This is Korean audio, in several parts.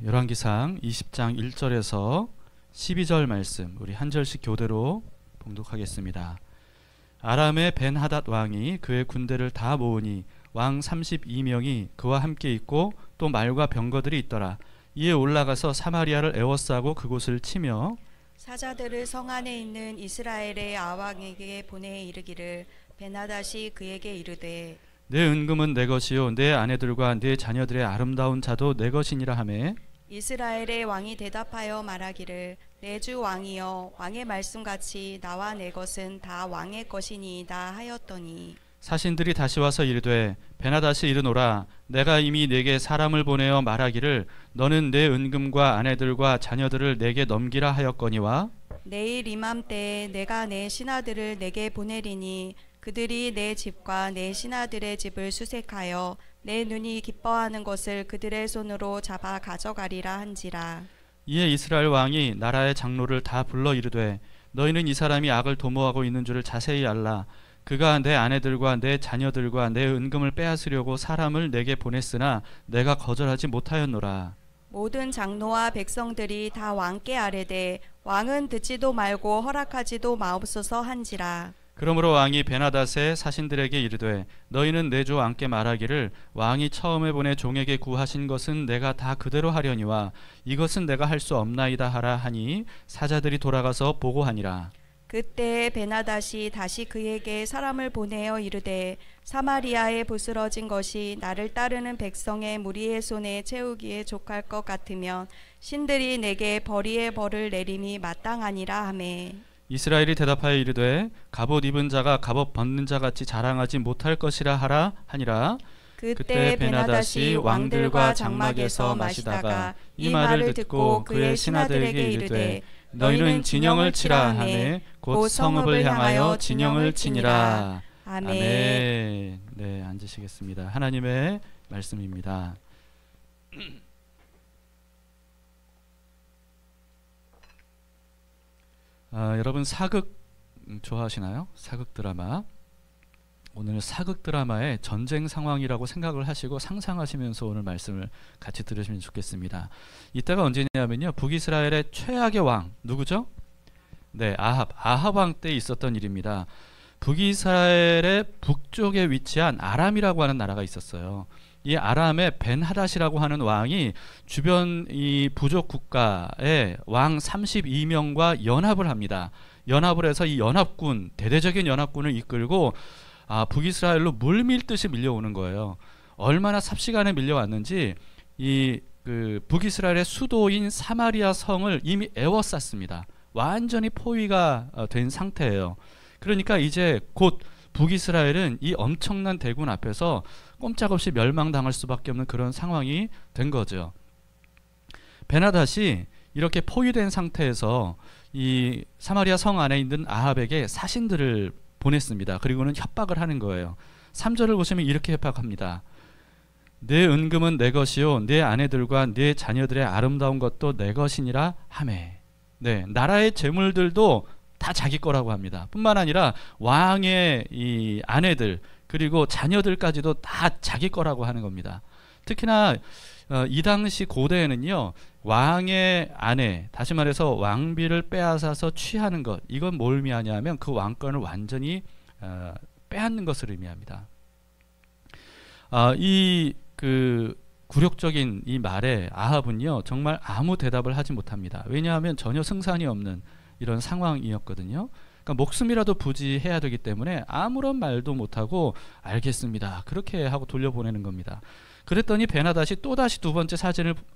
열왕기상 20장 1절에서 12절 말씀 우리 한 절씩 교대로 봉독하겠습니다. 아람의 벤하닷 왕이 그의 군대를 다 모으니 왕 32명이 그와 함께 있고 또 말과 병거들이 있더라. 이에 올라가서 사마리아를 에워싸고 그곳을 치며 사자들을 성 안에 있는 이스라엘의 아왕에게 보내 이르기를 벤하닷이 그에게 이르되 내 은금은 내 것이요 내 아내들과 내 자녀들의 아름다운 자도 내 것이니라 하매 이스라엘의 왕이 대답하여 말하기를 내 주 왕이여 왕의 말씀같이 나와 내 것은 다 왕의 것이니이다 하였더니 사신들이 다시 와서 이르되 벤하닷이 이르노라 내가 이미 내게 사람을 보내어 말하기를 너는 내 은금과 아내들과 자녀들을 내게 넘기라 하였거니와 내일 이맘때에 내가 내 신하들을 내게 보내리니 그들이 내 집과 내 신하들의 집을 수색하여 내 눈이 기뻐하는 것을 그들의 손으로 잡아 가져가리라 한지라. 이에 이스라엘 왕이 나라의 장로를 다 불러 이르되 너희는 이 사람이 악을 도모하고 있는 줄을 자세히 알라. 그가 내 아내들과 내 자녀들과 내 은금을 빼앗으려고 사람을 내게 보냈으나 내가 거절하지 못하였노라. 모든 장로와 백성들이 다 왕께 아뢰되 왕은 듣지도 말고 허락하지도 마옵소서 한지라. 그러므로 왕이 벤하닷의 사신들에게 이르되 너희는 내 주 왕께 말하기를 왕이 처음에 보내 종에게 구하신 것은 내가 다 그대로 하려니와 이것은 내가 할 수 없나이다 하라 하니 사자들이 돌아가서 보고하니라. 그때 벤하닷이 다시 그에게 사람을 보내어 이르되 사마리아에 부스러진 것이 나를 따르는 백성의 무리의 손에 채우기에 족할 것 같으면 신들이 내게 벌이의 벌을 내림이 마땅하니라 하매 이스라엘이 대답하여 이르되 갑옷 입은 자가 갑옷 벗는 자 같이 자랑하지 못할 것이라 하라 하니라. 그때 벤하닷이 왕들과 장막에서 마시다가 이 말을 듣고 그의 신하들에게 이르되 너희는 진영을 치라 하매 곧 성읍을 향하여 진영을 치니라. 아멘. 네, 앉으시겠습니다. 하나님의 말씀입니다. 여러분 사극 좋아하시나요? 사극 드라마. 오늘 사극 드라마의 전쟁 상황이라고 생각을 하시고 상상하시면서 오늘 말씀을 같이 들으시면 좋겠습니다. 이때가 언제냐면요, 북이스라엘의 최악의 왕 누구죠? 네, 아합 왕 때 있었던 일입니다. 북이스라엘의 북쪽에 위치한 아람이라고 하는 나라가 있었어요. 이 아람의 벤하닷이라고 하는 왕이 주변 이 부족 국가의 왕 32명과 연합을 합니다. 연합을 해서 이 연합군, 대대적인 연합군을 이끌고 북이스라엘로 물밀듯이 밀려오는 거예요. 얼마나 삽시간에 밀려왔는지 이 북이스라엘의 수도인 사마리아 성을 이미 에워쌌습니다. 완전히 포위가 된 상태예요. 그러니까 이제 곧 북이스라엘은 이 엄청난 대군 앞에서 꼼짝없이 멸망당할 수밖에 없는 그런 상황이 된 거죠. 벤하닷이 이렇게 포위된 상태에서 이 사마리아 성 안에 있는 아합에게 사신들을 보냈습니다. 그리고는 협박을 하는 거예요. 3절을 보시면 이렇게 협박합니다. 내 은금은 내 것이요 내 아내들과 내 자녀들의 아름다운 것도 내 것이니라 하매. 네, 나라의 재물들도 다 자기 거라고 합니다. 뿐만 아니라 왕의 이 아내들 그리고 자녀들까지도 다 자기 거라고 하는 겁니다. 특히나 이 당시 고대에는요, 왕의 아내, 다시 말해서 왕비를 빼앗아서 취하는 것, 이건 뭘 의미하냐면 그 왕권을 완전히 빼앗는 것을 의미합니다. 이 굴욕적인 이 말에 아합은요 정말 아무 대답을 하지 못합니다. 왜냐하면 전혀 승산이 없는 이런 상황이었거든요. 그러니까 목숨이라도 부지해야 되기 때문에 아무런 말도 못하고 알겠습니다 그렇게 하고 돌려보내는 겁니다. 그랬더니 벤하닷이 또다시 두 번째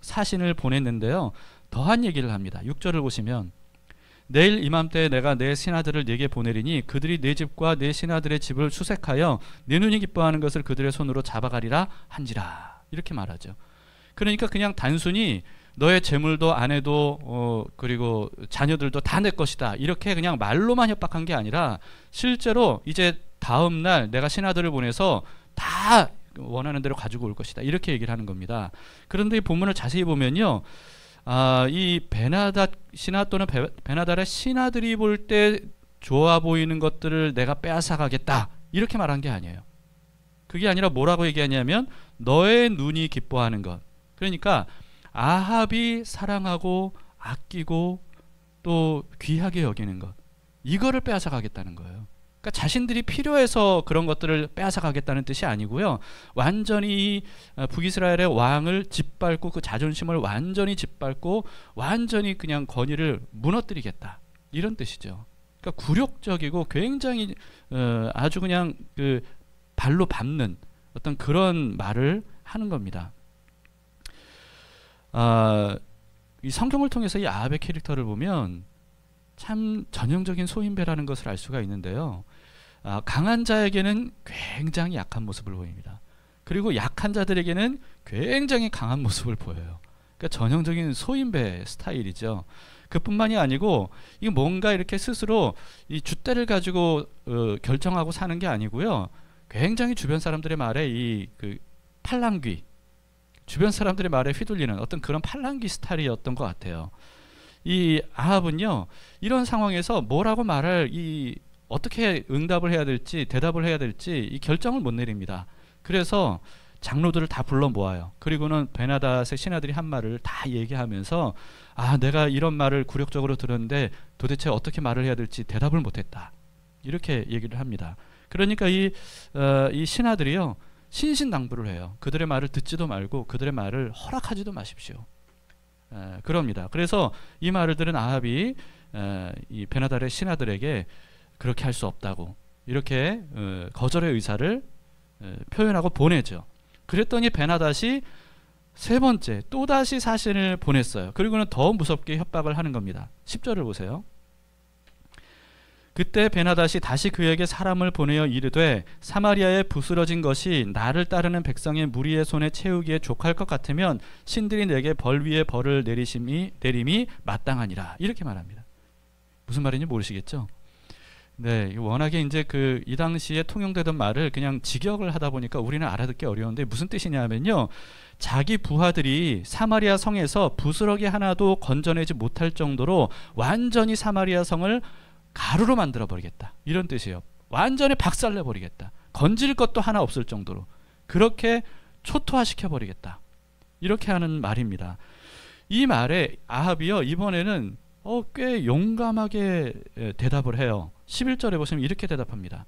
사신을 보냈는데요, 더한 얘기를 합니다. 6절을 보시면 내일 이맘때에 내가 내 신하들을 네게 보내리니 그들이 내 집과 내 신하들의 집을 수색하여 내 눈이 기뻐하는 것을 그들의 손으로 잡아가리라 한지라. 이렇게 말하죠. 그러니까 그냥 단순히 너의 재물도 아내도 그리고 자녀들도 다 내 것이다 이렇게 그냥 말로만 협박한 게 아니라 실제로 이제 다음 날 내가 신하들을 보내서 다 원하는 대로 가지고 올 것이다 이렇게 얘기를 하는 겁니다. 그런데 이 본문을 자세히 보면요, 이 벤하닷 신하 또는 벤하닷의 신하들이 볼 때 좋아 보이는 것들을 내가 빼앗아 가겠다 이렇게 말한 게 아니에요. 그게 아니라 뭐라고 얘기하냐면 너의 눈이 기뻐하는 것. 그러니까 아합이 사랑하고 아끼고 또 귀하게 여기는 것, 이거를 빼앗아 가겠다는 거예요. 그러니까 자신들이 필요해서 그런 것들을 빼앗아 가겠다는 뜻이 아니고요. 완전히 북이스라엘의 왕을 짓밟고 그 자존심을 완전히 짓밟고 완전히 그냥 권위를 무너뜨리겠다, 이런 뜻이죠. 그러니까 굴욕적이고 굉장히 아주 그냥 그 발로 밟는 어떤 그런 말을 하는 겁니다. 이 성경을 통해서 이 아합의 캐릭터를 보면 참 전형적인 소인배라는 것을 알 수가 있는데요. 강한 자에게는 굉장히 약한 모습을 보입니다. 그리고 약한 자들에게는 굉장히 강한 모습을 보여요. 그러니까 전형적인 소인배 스타일이죠. 그뿐만이 아니고 이 뭔가 이렇게 스스로 이 줏대를 가지고 결정하고 사는 게 아니고요. 굉장히 주변 사람들의 말에 이 그 팔랑귀, 주변 사람들의 말에 휘둘리는 어떤 그런 팔랑귀 스타일이었던 것 같아요. 이 아합은요, 이런 상황에서 뭐라고 말할, 이 어떻게 응답을 해야 될지 대답을 해야 될지 이 결정을 못 내립니다. 그래서 장로들을 다 불러 모아요. 그리고는 베나닷의 신하들이 한 말을 다 얘기하면서 내가 이런 말을 굴욕적으로 들었는데 도대체 어떻게 말을 해야 될지 대답을 못했다, 이렇게 얘기를 합니다. 그러니까 이 신하들이요, 신신당부를 해요. 그들의 말을 듣지도 말고 그들의 말을 허락하지도 마십시오. 그럽니다. 그래서 이 말을 들은 아합이 이 베나닷의 신하들에게 그렇게 할 수 없다고 이렇게 거절의 의사를 표현하고 보내죠. 그랬더니 베나닷이 세 번째 또다시 사신을 보냈어요. 그리고는 더 무섭게 협박을 하는 겁니다. 10절을 보세요. 그때 베나닷이 다시 그에게 사람을 보내어 이르되 사마리아에 부스러진 것이 나를 따르는 백성의 무리의 손에 채우기에 족할 것 같으면 신들이 내게 벌 위에 벌을 내림이 마땅하니라, 이렇게 말합니다. 무슨 말인지 모르시겠죠? 네, 워낙에 이제 이 당시에 통용되던 말을 그냥 직역을 하다 보니까 우리는 알아듣기 어려운데 무슨 뜻이냐면요, 자기 부하들이 사마리아 성에서 부스러기 하나도 건져내지 못할 정도로 완전히 사마리아 성을 가루로 만들어 버리겠다, 이런 뜻이에요. 완전히 박살내 버리겠다, 건질 것도 하나 없을 정도로 그렇게 초토화시켜 버리겠다, 이렇게 하는 말입니다. 이 말에 아합이요, 이번에는 꽤 용감하게 대답을 해요. 11절에 보시면 이렇게 대답합니다.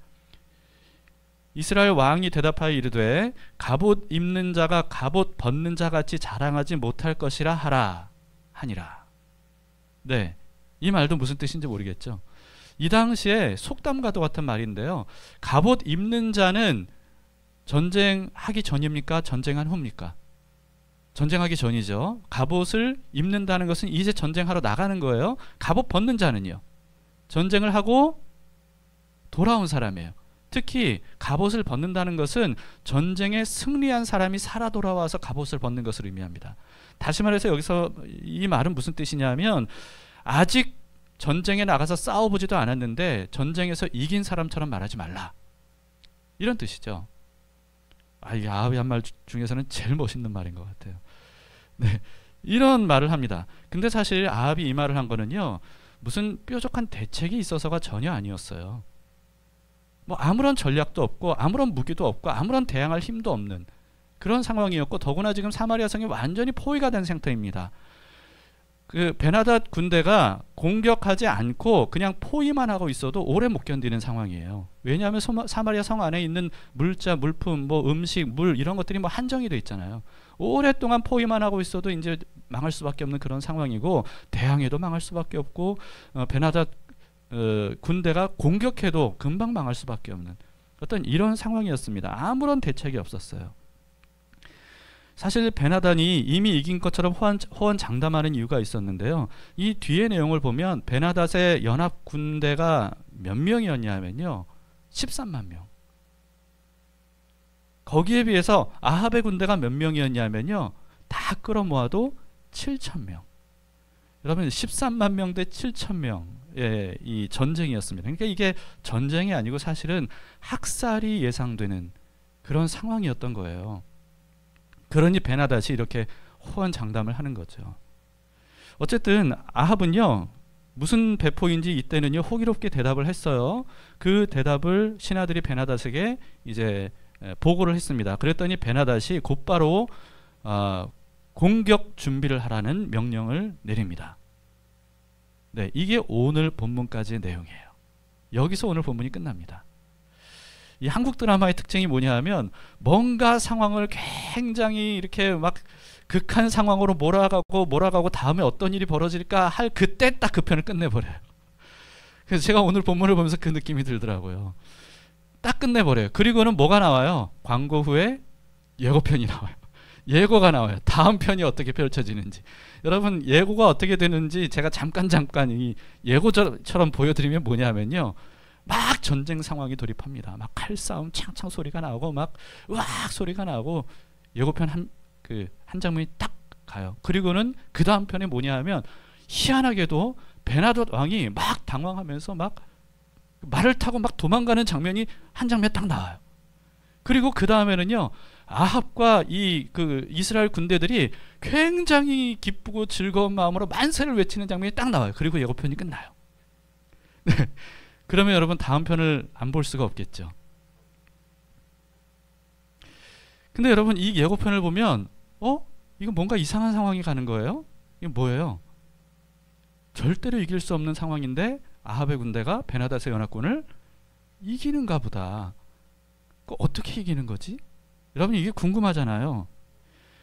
이스라엘 왕이 대답하여 이르되 갑옷 입는 자가 갑옷 벗는 자 같이 자랑하지 못할 것이라 하니라. 네, 이 말도 무슨 뜻인지 모르겠죠. 이 당시에 속담과도 같은 말인데요, 갑옷 입는 자는 전쟁하기 전입니까? 전쟁한 후입니까? 전쟁하기 전이죠. 갑옷을 입는다는 것은 이제 전쟁하러 나가는 거예요. 갑옷 벗는 자는요, 전쟁을 하고 돌아온 사람이에요. 특히 갑옷을 벗는다는 것은 전쟁에 승리한 사람이 살아 돌아와서 갑옷을 벗는 것을 의미합니다. 다시 말해서 여기서 이 말은 무슨 뜻이냐면, 아직 전쟁에 나가서 싸워보지도 않았는데 전쟁에서 이긴 사람처럼 말하지 말라, 이런 뜻이죠. 이 아합이 한 말 중에서는 제일 멋있는 말인 것 같아요. 네, 이런 말을 합니다. 근데 사실 아합이 이 말을 한 거는요, 무슨 뾰족한 대책이 있어서가 전혀 아니었어요. 뭐 아무런 전략도 없고 아무런 무기도 없고 아무런 대항할 힘도 없는 그런 상황이었고, 더구나 지금 사마리아 성이 완전히 포위가 된 상태입니다. 그 베나닷 군대가 공격하지 않고 그냥 포위만 하고 있어도 오래 못 견디는 상황이에요. 왜냐하면 사마리아 성 안에 있는 물자, 물품, 뭐 음식, 물 이런 것들이 뭐 한정이 돼 있잖아요. 오랫동안 포위만 하고 있어도 이제 망할 수밖에 없는 그런 상황이고, 대항해도 망할 수밖에 없고, 베나닷 군대가 공격해도 금방 망할 수밖에 없는 어떤 이런 상황이었습니다. 아무런 대책이 없었어요. 사실 베나닷이 이미 이긴 것처럼 호언장담하는 이유가 있었는데요. 이 뒤의 내용을 보면 베나닷의 연합 군대가 몇 명이었냐면요, 13만 명. 거기에 비해서 아합의 군대가 몇 명이었냐면요, 다 끌어모아도 7,000명. 여러분, 13만 명 대 7,000명의 이 전쟁이었습니다. 그러니까 이게 전쟁이 아니고 사실은 학살이 예상되는 그런 상황이었던 거예요. 그러니 베나닷이 이렇게 호언장담을 하는 거죠. 어쨌든 아합은요, 무슨 배포인지 이때는요 호기롭게 대답을 했어요. 그 대답을 신하들이 베나닷에게 이제 보고를 했습니다. 그랬더니 베나닷이 곧바로 공격 준비를 하라는 명령을 내립니다. 네, 이게 오늘 본문까지의 내용이에요. 여기서 오늘 본문이 끝납니다. 이 한국 드라마의 특징이 뭐냐 하면 뭔가 상황을 굉장히 이렇게 막 극한 상황으로 몰아가고 다음에 어떤 일이 벌어질까 할 그때 딱 그 편을 끝내버려요. 그래서 제가 오늘 본문을 보면서 그 느낌이 들더라고요. 딱 끝내버려요. 그리고는 뭐가 나와요? 광고 후에 예고편이 나와요. 예고가 나와요. 다음 편이 어떻게 펼쳐지는지. 여러분, 예고가 어떻게 되는지 제가 잠깐 이 예고처럼 보여드리면 뭐냐면요, 막 전쟁 상황이 돌입합니다. 막 칼싸움 창창 소리가 나오고 막 으악 소리가 나오고 예고편 한 장면이 딱 가요. 그리고는 그 다음 편에 뭐냐 하면 희한하게도 베나돗 왕이 막 당황하면서 막 말을 타고 막 도망가는 장면이 한 장면 딱 나와요. 그리고 그 다음에는요, 아합과 이스라엘 군대들이 굉장히 기쁘고 즐거운 마음으로 만세를 외치는 장면이 딱 나와요. 그리고 예고편이 끝나요. 네. 그러면 여러분 다음 편을 안 볼 수가 없겠죠. 근데 여러분 이 예고편을 보면 이거 뭔가 이상한 상황이 가는 거예요. 이게 뭐예요? 절대로 이길 수 없는 상황인데 아합의 군대가 베나닷의 연합군을 이기는가 보다. 어떻게 이기는 거지? 여러분 이게 궁금하잖아요.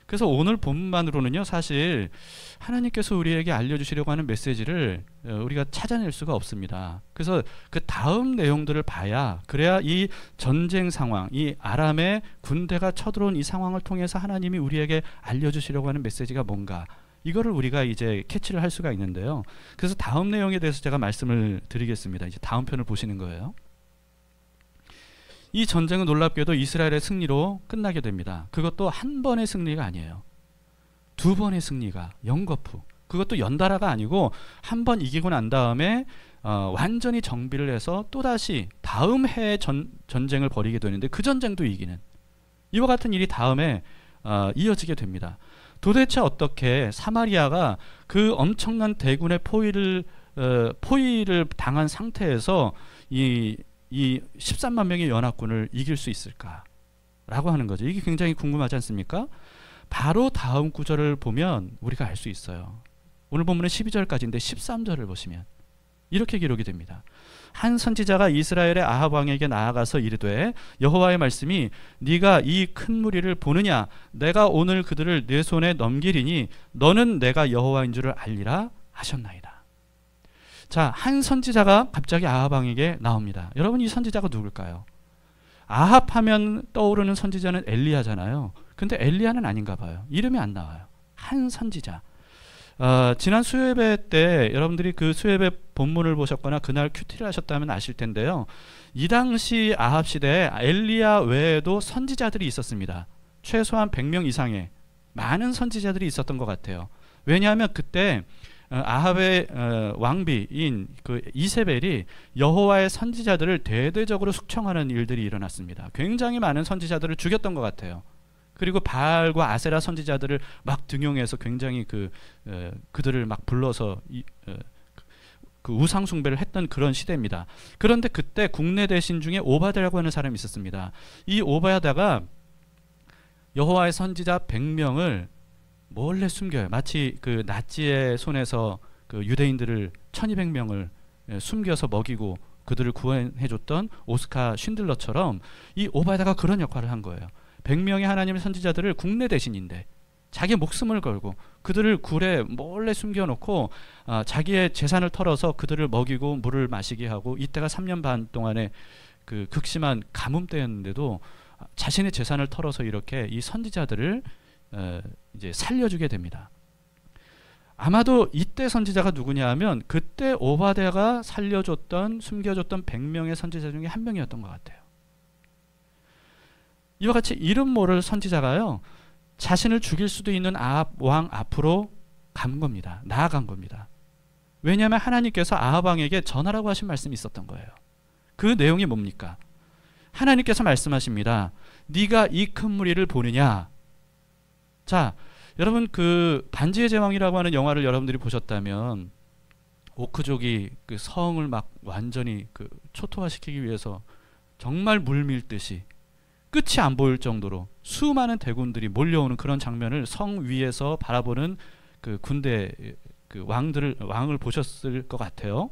그래서 오늘 본문만으로는요, 사실 하나님께서 우리에게 알려주시려고 하는 메시지를 우리가 찾아낼 수가 없습니다. 그래서 그 다음 내용들을 봐야, 그래야 이 전쟁 상황, 이 아람의 군대가 쳐들어온 이 상황을 통해서 하나님이 우리에게 알려주시려고 하는 메시지가 뭔가, 이거를 우리가 이제 캐치를 할 수가 있는데요. 그래서 다음 내용에 대해서 제가 말씀을 드리겠습니다. 이제 다음 편을 보시는 거예요. 이 전쟁은 놀랍게도 이스라엘의 승리로 끝나게 됩니다. 그것도 한 번의 승리가 아니에요. 두 번의 승리가 연거푸. 그것도 연달아가 아니고 한 번 이기고 난 다음에 완전히 정비를 해서 또다시 다음 해에 전쟁을 벌이게 되는데 그 전쟁도 이기는, 이와 같은 일이 다음에 이어지게 됩니다. 도대체 어떻게 사마리아가 그 엄청난 대군의 포위를 당한 상태에서 이 13만 명의 연합군을 이길 수 있을까라고 하는 거죠. 이게 굉장히 궁금하지 않습니까? 바로 다음 구절을 보면 우리가 알 수 있어요. 오늘 본문은 12절까지인데 13절을 보시면 이렇게 기록이 됩니다. 한 선지자가 이스라엘의 아합 왕에게 나아가서 이르되 여호와의 말씀이 네가 이 큰 무리를 보느냐? 내가 오늘 그들을 내 손에 넘기리니 너는 내가 여호와인 줄을 알리라 하셨나이다. 자, 한 선지자가 갑자기 아합 왕에게 나옵니다. 여러분 이 선지자가 누굴까요? 아합 하면 떠오르는 선지자는 엘리야잖아요. 근데 엘리야는 아닌가 봐요. 이름이 안 나와요. 한 선지자. 지난 수요예배 때 여러분들이 그 수요예배 본문을 보셨거나 그날 큐티를 하셨다면 아실 텐데요. 이 당시 아합 시대에 엘리야 외에도 선지자들이 있었습니다. 최소한 100명 이상의 많은 선지자들이 있었던 것 같아요. 왜냐하면 그때 아합의 왕비인 그 이세벨이 여호와의 선지자들을 대대적으로 숙청하는 일들이 일어났습니다. 굉장히 많은 선지자들을 죽였던 것 같아요. 그리고 바알과 아세라 선지자들을 막 등용해서 굉장히 그들을 막 불러서 그 우상 숭배를 했던 그런 시대입니다. 그런데 그때 국내 대신 중에 오바댜라고 하는 사람이 있었습니다. 이 오바댜가 여호와의 선지자 100명을 몰래 숨겨요. 마치 그 나치의 손에서 그 유대인들을 1200명을 숨겨서 먹이고 그들을 구원해줬던 오스카 쉰들러처럼 이 오바댜가 그런 역할을 한 거예요. 100명의 하나님의 선지자들을 국내 대신인데 자기 목숨을 걸고 그들을 굴에 몰래 숨겨놓고 자기의 재산을 털어서 그들을 먹이고 물을 마시게 하고, 이때가 3년 반 동안의 그 극심한 가뭄 때였는데도 자신의 재산을 털어서 이렇게 이 선지자들을 이제 살려주게 됩니다. 아마도 이때 선지자가 누구냐 하면 그때 오바댜가 살려줬던 숨겨줬던 100명의 선지자 중에 한 명이었던 것 같아요. 이와 같이 이름 모를 선지자가요, 자신을 죽일 수도 있는 아합 왕 앞으로 간 겁니다. 나아간 겁니다. 왜냐하면 하나님께서 아합 왕에게 전하라고 하신 말씀이 있었던 거예요. 그 내용이 뭡니까? 하나님께서 말씀하십니다. 네가 이 큰 무리를 보느냐? 자, 여러분 그 반지의 제왕이라고 하는 영화를 여러분들이 보셨다면 오크족이 그 성을 막 완전히 그 초토화시키기 위해서 정말 물밀듯이 끝이 안 보일 정도로 수많은 대군들이 몰려오는 그런 장면을 성 위에서 바라보는 그 군대 그 왕을 보셨을 것 같아요.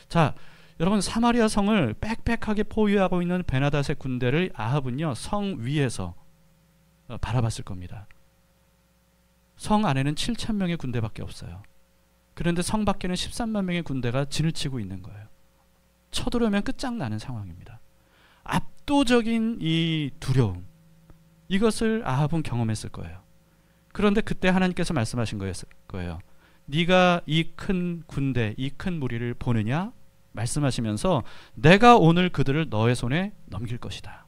자, 여러분, 사마리아 성을 빽빽하게 포위하고 있는 베나닷의 군대를 아합은요 성 위에서 바라봤을 겁니다. 성 안에는 7,000명의 군대밖에 없어요. 그런데 성 밖에는 13만 명의 군대가 진을 치고 있는 거예요. 쳐들어오면 끝장나는 상황입니다. 압도적인 이 두려움, 이것을 아합은 경험했을 거예요. 그런데 그때 하나님께서 말씀하신 거예요. 네가 이 큰 군대, 이 큰 무리를 보느냐? 말씀하시면서 내가 오늘 그들을 너의 손에 넘길 것이다.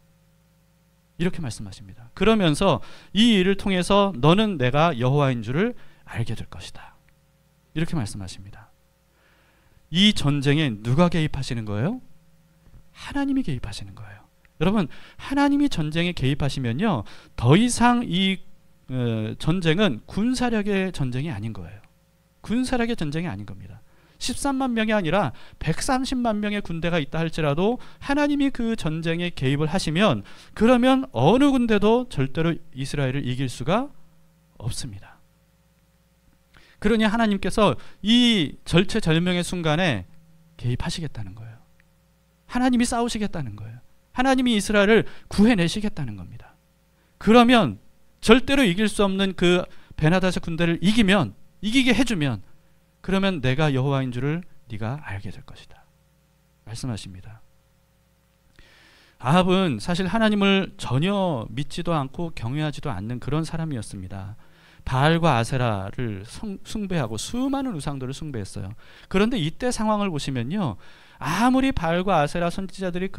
이렇게 말씀하십니다. 그러면서 이 일을 통해서 너는 내가 여호와인 줄을 알게 될 것이다. 이렇게 말씀하십니다. 이 전쟁에 누가 개입하시는 거예요? 하나님이 개입하시는 거예요. 여러분, 하나님이 전쟁에 개입하시면요 더 이상 이 전쟁은 군사력의 전쟁이 아닌 거예요. 군사력의 전쟁이 아닌 겁니다. 13만 명이 아니라 130만 명의 군대가 있다 할지라도 하나님이 그 전쟁에 개입을 하시면 그러면 어느 군대도 절대로 이스라엘을 이길 수가 없습니다. 그러니 하나님께서 이 절체절명의 순간에 개입하시겠다는 거예요. 하나님이 싸우시겠다는 거예요. 하나님이 이스라엘을 구해내시겠다는 겁니다. 그러면 절대로 이길 수 없는 그 베나닷의 군대를 이기게 해주면 그러면 내가 여호와인 줄을 네가 알게 될 것이다. 말씀하십니다. 아합은 사실 하나님을 전혀 믿지도 않고 경외하지도 않는 그런 사람이었습니다. 바알과 아세라를 숭배하고 수많은 우상들을 숭배했어요. 그런데 이때 상황을 보시면요, 아무리 바알과 아세라 선지자들이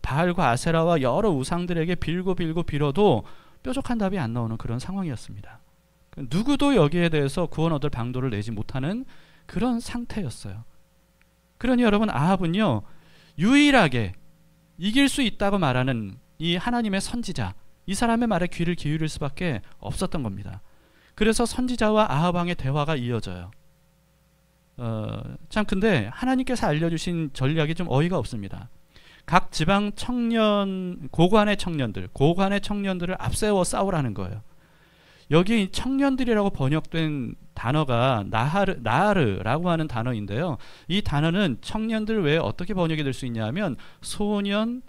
바알과 아세라와 여러 우상들에게 빌어도 뾰족한 답이 안 나오는 그런 상황이었습니다. 누구도 여기에 대해서 구원 얻을 방도를 내지 못하는 그런 상태였어요. 그러니 여러분, 아합은요 유일하게 이길 수 있다고 말하는 이 하나님의 선지자, 이 사람의 말에 귀를 기울일 수밖에 없었던 겁니다. 그래서 선지자와 아합 왕의 대화가 이어져요. 참 근데 하나님께서 알려주신 전략이 좀 어이가 없습니다. 각 지방 고관의 청년들을 앞세워 싸우라는 거예요. 여기 청년들이라고 번역된 단어가 나하르라고 하는 단어인데요. 이 단어는 청년들 외에 어떻게 번역이 될 수 있냐 하면 소년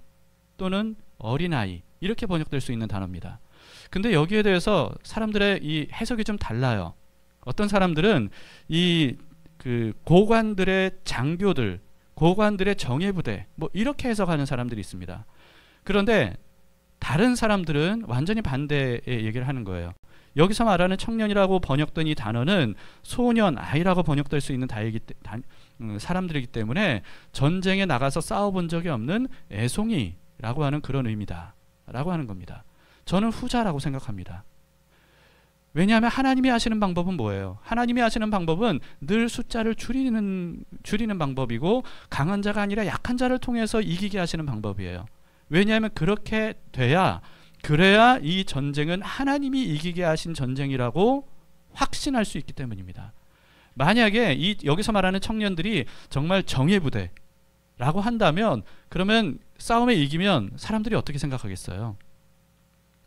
또는 어린아이, 이렇게 번역될 수 있는 단어입니다. 근데 여기에 대해서 사람들의 이 해석이 좀 달라요. 어떤 사람들은 그 고관들의 장교들, 고관들의 정예부대, 뭐 이렇게 해석하는 사람들이 있습니다. 그런데 다른 사람들은 완전히 반대의 얘기를 하는 거예요. 여기서 말하는 청년이라고 번역된 이 단어는 소년, 아이라고 번역될 수 있는 사람들이기 때문에 전쟁에 나가서 싸워본 적이 없는 애송이라고 하는 그런 의미다 라고 하는 겁니다. 저는 후자라고 생각합니다. 왜냐하면 하나님이 하시는 방법은 뭐예요? 하나님이 하시는 방법은 늘 숫자를 줄이는 방법이고 강한 자가 아니라 약한 자를 통해서 이기게 하시는 방법이에요. 왜냐하면 그래야 이 전쟁은 하나님이 이기게 하신 전쟁이라고 확신할 수 있기 때문입니다. 만약에 여기서 말하는 청년들이 정말 정예부대라고 한다면 그러면 싸움에 이기면 사람들이 어떻게 생각하겠어요?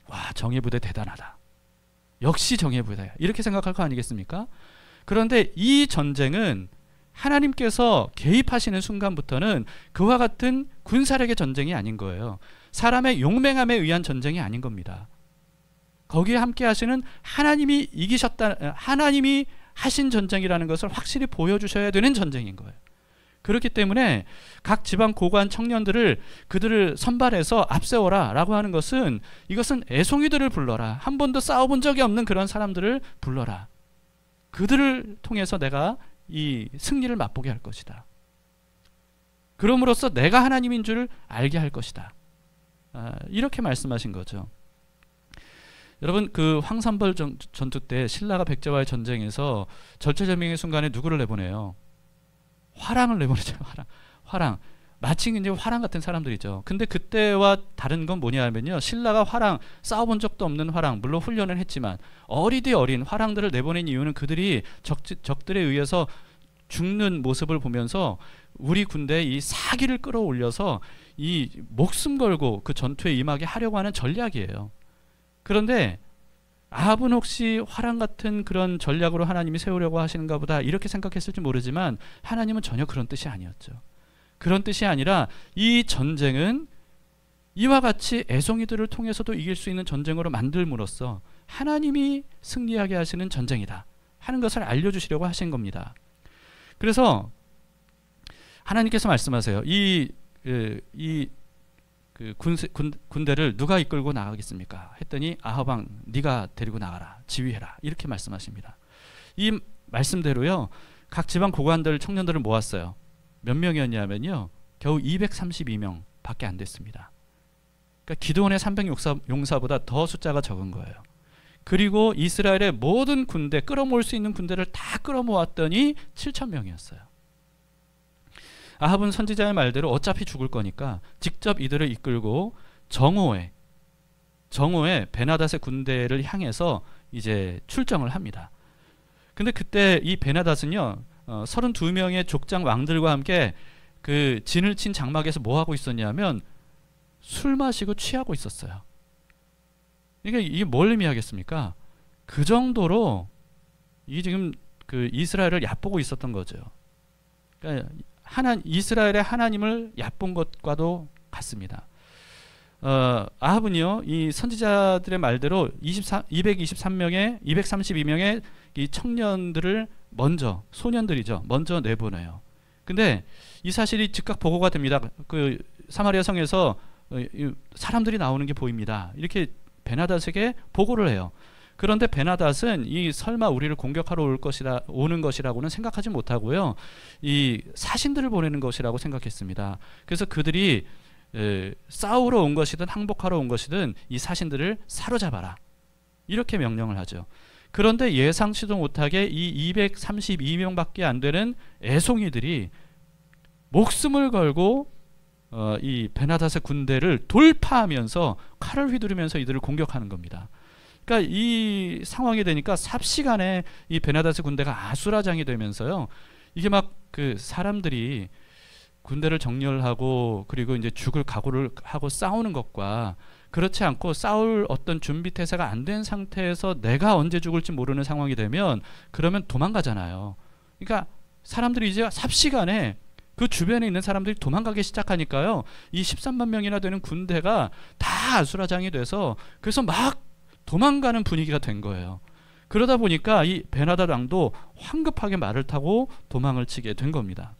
와, 정예부대 대단하다. 역시 정예부대야. 이렇게 생각할 거 아니겠습니까? 그런데 이 전쟁은 하나님께서 개입하시는 순간부터는 그와 같은 군사력의 전쟁이 아닌 거예요. 사람의 용맹함에 의한 전쟁이 아닌 겁니다. 거기에 함께 하시는 하나님이 하나님이 하신 전쟁이라는 것을 확실히 보여주셔야 되는 전쟁인 거예요. 그렇기 때문에 각 지방 고관 청년들을 그들을 선발해서 앞세워라 라고 하는 것은, 이것은 애송이들을 불러라, 한 번도 싸워본 적이 없는 그런 사람들을 불러라, 그들을 통해서 내가 이 승리를 맛보게 할 것이다, 그럼으로써 내가 하나님인 줄 알게 할 것이다, 이렇게 말씀하신 거죠. 여러분, 그 황산벌 전투 때 신라가 백제와의 전쟁에서 절체절명의 순간에 누구를 내보내요? 화랑을 내보내죠. 화랑. 마치 이제 화랑 같은 사람들이죠. 근데 그때와 다른 건 뭐냐 하면요, 신라가 화랑, 싸워본 적도 없는 화랑, 물론 훈련을 했지만 어리디 어린 화랑들을 내보낸 이유는 그들이 적들에 의해서 죽는 모습을 보면서 우리 군대의 이 사기를 끌어올려서 이 목숨 걸고 그 전투에 임하게 하려고 하는 전략이에요. 그런데 아합은 혹시 화랑 같은 그런 전략으로 하나님이 세우려고 하시는가 보다 이렇게 생각했을지 모르지만 하나님은 전혀 그런 뜻이 아니었죠. 그런 뜻이 아니라 이 전쟁은 이와 같이 애송이들을 통해서도 이길 수 있는 전쟁으로 만들므로써 하나님이 승리하게 하시는 전쟁이다 하는 것을 알려주시려고 하신 겁니다. 그래서 하나님께서 말씀하세요. 군대를 누가 이끌고 나가겠습니까? 했더니 아합 왕 네가 데리고 나가라, 지휘해라, 이렇게 말씀하십니다. 이 말씀대로요, 각 지방 고관들 청년들을 모았어요. 몇 명이었냐면요, 겨우 232명 밖에 안 됐습니다. 그러니까 기드온의 300용사보다 더 숫자가 적은 거예요. 그리고 이스라엘의 모든 군대, 끌어모을 수 있는 군대를 다 끌어모았더니 7,000명이었어요. 아합은 선지자의 말대로 어차피 죽을 거니까 직접 이들을 이끌고 정오에 베나닷의 군대를 향해서 이제 출정을 합니다. 근데 그때 이 베나닷은요, 32명의 족장 왕들과 함께 그 진을 친 장막에서 뭐 하고 있었냐면 술 마시고 취하고 있었어요. 그러니까 이게 뭘 의미하겠습니까? 그 정도로 이게 지금 그 이스라엘을 얕보고 있었던 거죠. 그러니까 이스라엘의 하나님을 얕본 것과도 같습니다. 아합은요, 이 선지자들의 말대로 232명의 이 청년들을 먼저, 소년들이죠, 먼저 내보내요. 근데 이 사실이 즉각 보고가 됩니다. 그 사마리아 성에서 사람들이 나오는 게 보입니다. 이렇게 베나닷에게 보고를 해요. 그런데 베나닷은 이 설마 우리를 공격하러 오는 것이라고는 생각하지 못하고요, 이 사신들을 보내는 것이라고 생각했습니다. 그래서 그들이 싸우러 온 것이든 항복하러 온 것이든 이 사신들을 사로잡아라, 이렇게 명령을 하죠. 그런데 예상치도 못하게 이 232명밖에 안 되는 애송이들이 목숨을 걸고 이 베나닷의 군대를 돌파하면서 칼을 휘두르면서 이들을 공격하는 겁니다. 그러니까 이 상황이 되니까 삽시간에 이 베나닷의 군대가 아수라장이 되면서요, 이게 막 그 사람들이 군대를 정렬하고 그리고 이제 죽을 각오를 하고 싸우는 것과 그렇지 않고 싸울 어떤 준비 태세가 안 된 상태에서 내가 언제 죽을지 모르는 상황이 되면 그러면 도망가잖아요. 그러니까 사람들이 이제 삽시간에 그 주변에 있는 사람들이 도망가기 시작하니까요, 이 13만 명이나 되는 군대가 다 아수라장이 돼서 그래서 막 도망가는 분위기가 된 거예요. 그러다 보니까 이 베나닷 왕도 황급하게 말을 타고 도망을 치게 된 겁니다.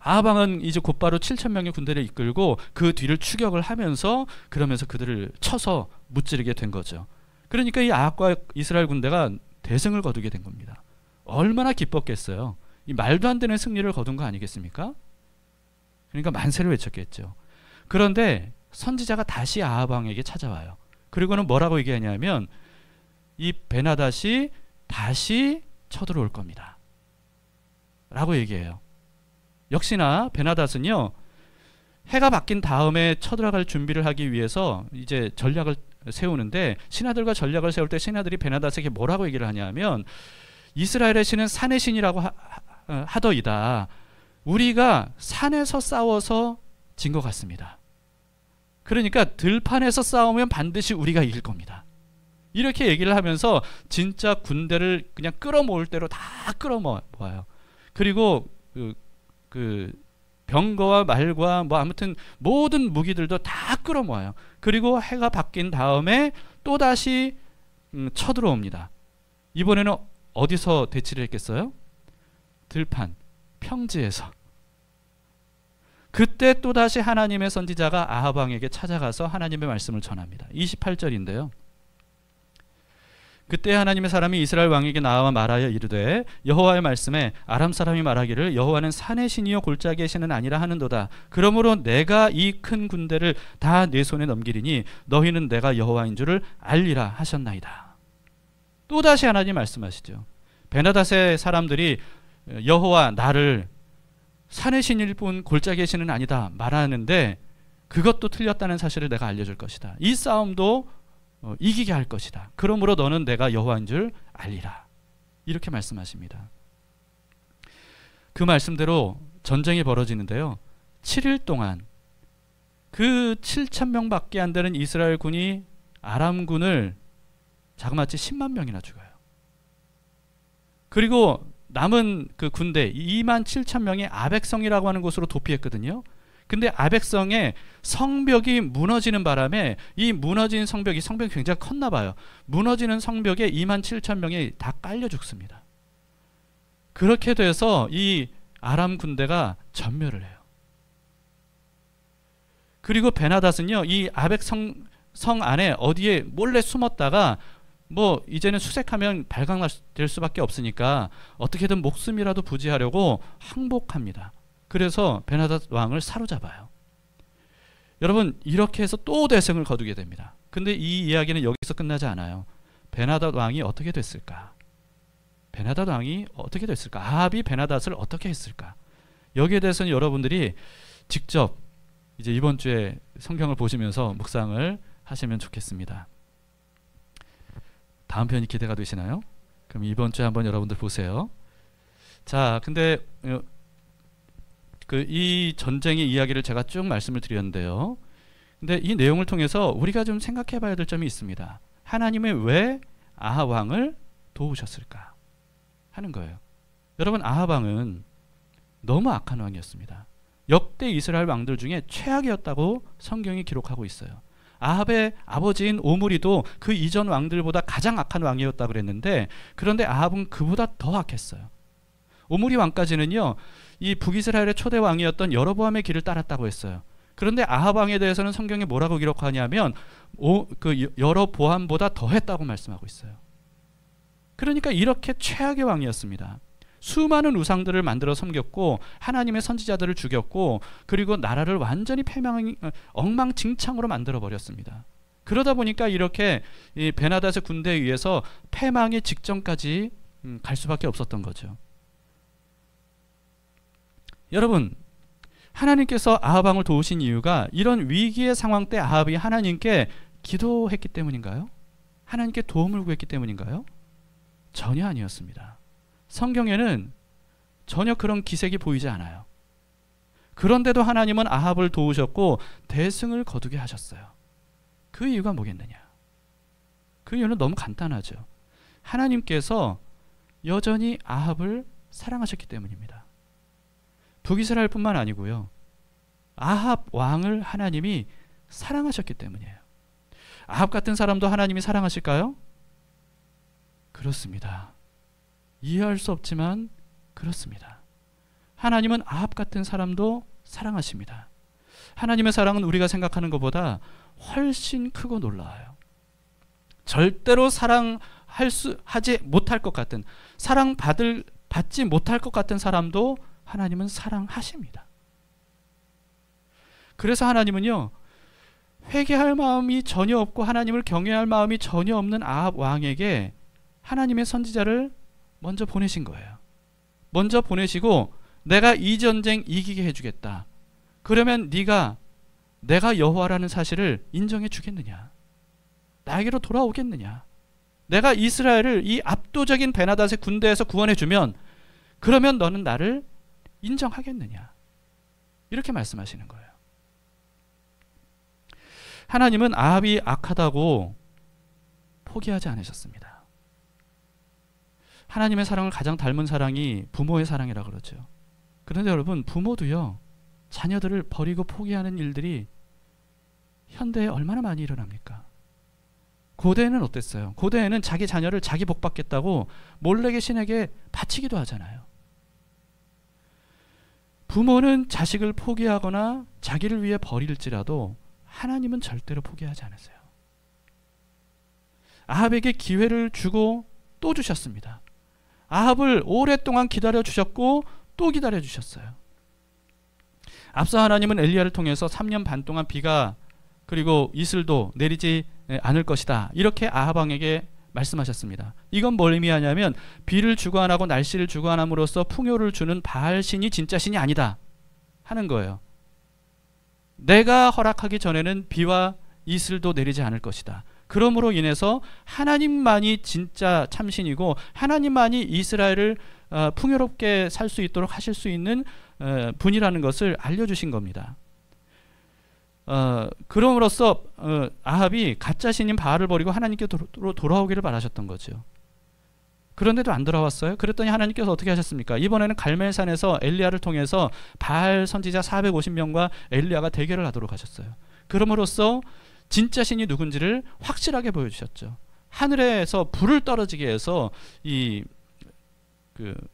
아합 왕은 이제 곧바로 7,000명의 군대를 이끌고 그 뒤를 추격을 하면서 그러면서 그들을 쳐서 무찌르게 된 거죠. 그러니까 이 아합과 이스라엘 군대가 대승을 거두게 된 겁니다. 얼마나 기뻤겠어요. 이 말도 안 되는 승리를 거둔 거 아니겠습니까? 그러니까 만세를 외쳤겠죠. 그런데 선지자가 다시 아합 왕에게 찾아와요. 그리고는 뭐라고 얘기하냐면 이 베나닷이 다시 쳐들어올 겁니다 라고 얘기해요. 역시나 베나닷은요, 해가 바뀐 다음에 쳐들어갈 준비를 하기 위해서 이제 전략을 세우는데, 신하들과 전략을 세울 때 신하들이 베나닷에게 뭐라고 얘기를 하냐면 이스라엘의 신은 산의 신이라고 하더이다. 우리가 산에서 싸워서 진 것 같습니다. 그러니까 들판에서 싸우면 반드시 우리가 이길 겁니다. 이렇게 얘기를 하면서 진짜 군대를 그냥 끌어모을 대로 다 끌어모아요. 그리고 그 병거와 말과 뭐 아무튼 모든 무기들도 다 끌어모아요. 그리고 해가 바뀐 다음에 또다시 쳐들어옵니다. 이번에는 어디서 대치를 했겠어요? 들판, 평지에서. 그때 또다시 하나님의 선지자가 아합 왕에게 찾아가서 하나님의 말씀을 전합니다. 28절인데요. 그때 하나님의 사람이 이스라엘 왕에게 나와 말하여 이르되 여호와의 말씀에 아람 사람이 말하기를 여호와는 산의 신이요 골짜기의 신은 아니라 하는도다. 그러므로 내가 이 큰 군대를 다 내 손에 넘기리니 너희는 내가 여호와인 줄을 알리라 하셨나이다. 또다시 하나님 말씀하시죠. 베나닷의 사람들이 여호와 나를 산의 신일 뿐 골짜기의 신은 아니다 말하는데 그것도 틀렸다는 사실을 내가 알려줄 것이다. 이 싸움도 이기게 할 것이다. 그러므로 너는 내가 여호와인 줄 알리라. 이렇게 말씀하십니다. 그 말씀대로 전쟁이 벌어지는데요. 7일 동안 그 7천 명밖에 안 되는 이스라엘 군이 아람군을 자그마치 10만 명이나 죽여요. 그리고 남은 그 군대 2만 7천 명이 아벡성이라고 하는 곳으로 도피했거든요. 근데 아벡성의 성벽이 무너지는 바람에 이 무너진 성벽이 굉장히 컸나 봐요. 무너지는 성벽에 2만 7천 명이 다 깔려 죽습니다. 그렇게 돼서 이 아람 군대가 전멸을 해요. 그리고 베나닷은요, 이 아벡성 안에 어디에 몰래 숨었다가 뭐 이제는 수색하면 발각될 수밖에 없으니까 어떻게든 목숨이라도 부지하려고 항복합니다. 그래서 베나닷 왕을 사로잡아요. 여러분, 이렇게 해서 또 대승을 거두게 됩니다. 근데 이 이야기는 여기서 끝나지 않아요. 베나닷 왕이 어떻게 됐을까? 베나닷 왕이 어떻게 됐을까? 아합이 베나닷을 어떻게 했을까? 여기에 대해서는 여러분들이 직접 이제 이번 주에 성경을 보시면서 묵상을 하시면 좋겠습니다. 다음 편이 기대가 되시나요? 그럼 이번 주에 한번 여러분들 보세요. 자, 근데 이 전쟁의 이야기를 제가 쭉 말씀을 드렸는데요. 근데 이 내용을 통해서 우리가 좀 생각해 봐야 될 점이 있습니다. 하나님은 왜 아합 왕을 도우셨을까 하는 거예요. 여러분, 아합 왕은 너무 악한 왕이었습니다. 역대 이스라엘 왕들 중에 최악이었다고 성경이 기록하고 있어요. 아합의 아버지인 오므리도 그 이전 왕들보다 가장 악한 왕이었다고 그랬는데, 그런데 아합은 그보다 더 악했어요. 오므리 왕까지는요, 이 북이스라엘의 초대 왕이었던 여로보암의 길을 따랐다고 했어요. 그런데 아합 왕에 대해서는 성경에 뭐라고 기록하냐면 여로보암보다 더 했다고 말씀하고 있어요. 그러니까 이렇게 최악의 왕이었습니다. 수많은 우상들을 만들어 섬겼고 하나님의 선지자들을 죽였고, 그리고 나라를 완전히 엉망진창으로 만들어 버렸습니다. 그러다 보니까 이렇게 이 베나닷의 군대에 의해서 패망의 직전까지 갈 수밖에 없었던 거죠. 여러분, 하나님께서 아합 왕을 도우신 이유가 이런 위기의 상황 때 아합이 하나님께 기도했기 때문인가요? 하나님께 도움을 구했기 때문인가요? 전혀 아니었습니다. 성경에는 전혀 그런 기색이 보이지 않아요. 그런데도 하나님은 아합을 도우셨고 대승을 거두게 하셨어요. 그 이유가 뭐겠느냐? 그 이유는 너무 간단하죠. 하나님께서 여전히 아합을 사랑하셨기 때문입니다. 북이스라엘뿐만 아니고요, 아합 왕을 하나님이 사랑하셨기 때문이에요. 아합 같은 사람도 하나님이 사랑하실까요? 그렇습니다. 이해할 수 없지만 그렇습니다. 하나님은 아합 같은 사람도 사랑하십니다. 하나님의 사랑은 우리가 생각하는 것보다 훨씬 크고 놀라워요. 절대로 하지 못할 것 같은, 받지 못할 것 같은 사람도 하나님은 사랑하십니다. 그래서 하나님은요, 회개할 마음이 전혀 없고 하나님을 경외할 마음이 전혀 없는 아합 왕에게 하나님의 선지자를 먼저 보내신 거예요. 먼저 보내시고 내가 이 전쟁 이기게 해주겠다. 그러면 네가 내가 여호와라는 사실을 인정해 주겠느냐? 나에게로 돌아오겠느냐? 내가 이스라엘을 이 압도적인 베나닷의 군대에서 구원해 주면 그러면 너는 나를 인정하겠느냐? 이렇게 말씀하시는 거예요. 하나님은 아합이 악하다고 포기하지 않으셨습니다. 하나님의 사랑을 가장 닮은 사랑이 부모의 사랑이라고 그러죠. 그런데 여러분, 부모도요, 자녀들을 버리고 포기하는 일들이 현대에 얼마나 많이 일어납니까? 고대에는 어땠어요? 고대에는 자기 자녀를 자기 복 받겠다고 몰래 신에게 바치기도 하잖아요. 부모는 자식을 포기하거나 자기를 위해 버릴지라도 하나님은 절대로 포기하지 않으세요. 아합에게 기회를 주고 또 주셨습니다. 아합을 오랫동안 기다려 주셨고 또 기다려 주셨어요. 앞서 하나님은 엘리야를 통해서 3년 반 동안 비가 그리고 이슬도 내리지 않을 것이다, 이렇게 아합 왕에게 말씀하셨습니다. 이건 뭘 의미하냐면 비를 주관하고 날씨를 주관함으로써 풍요를 주는 바알 신이 진짜 신이 아니다 하는 거예요. 내가 허락하기 전에는 비와 이슬도 내리지 않을 것이다. 그러므로 인해서 하나님만이 진짜 참신이고 하나님만이 이스라엘을 풍요롭게 살 수 있도록 하실 수 있는 분이라는 것을 알려주신 겁니다. 그럼으로써 아합이 가짜 신인 바알을 버리고 하나님께 돌아오기를 바라셨던 거죠. 그런데도 안 돌아왔어요. 그랬더니 하나님께서 어떻게 하셨습니까? 이번에는 갈멜산에서 엘리야를 통해서 바알 선지자 450명과 엘리야가 대결을 하도록 하셨어요. 그럼으로써 진짜 신이 누군지를 확실하게 보여주셨죠. 하늘에서 불을 떨어지게 해서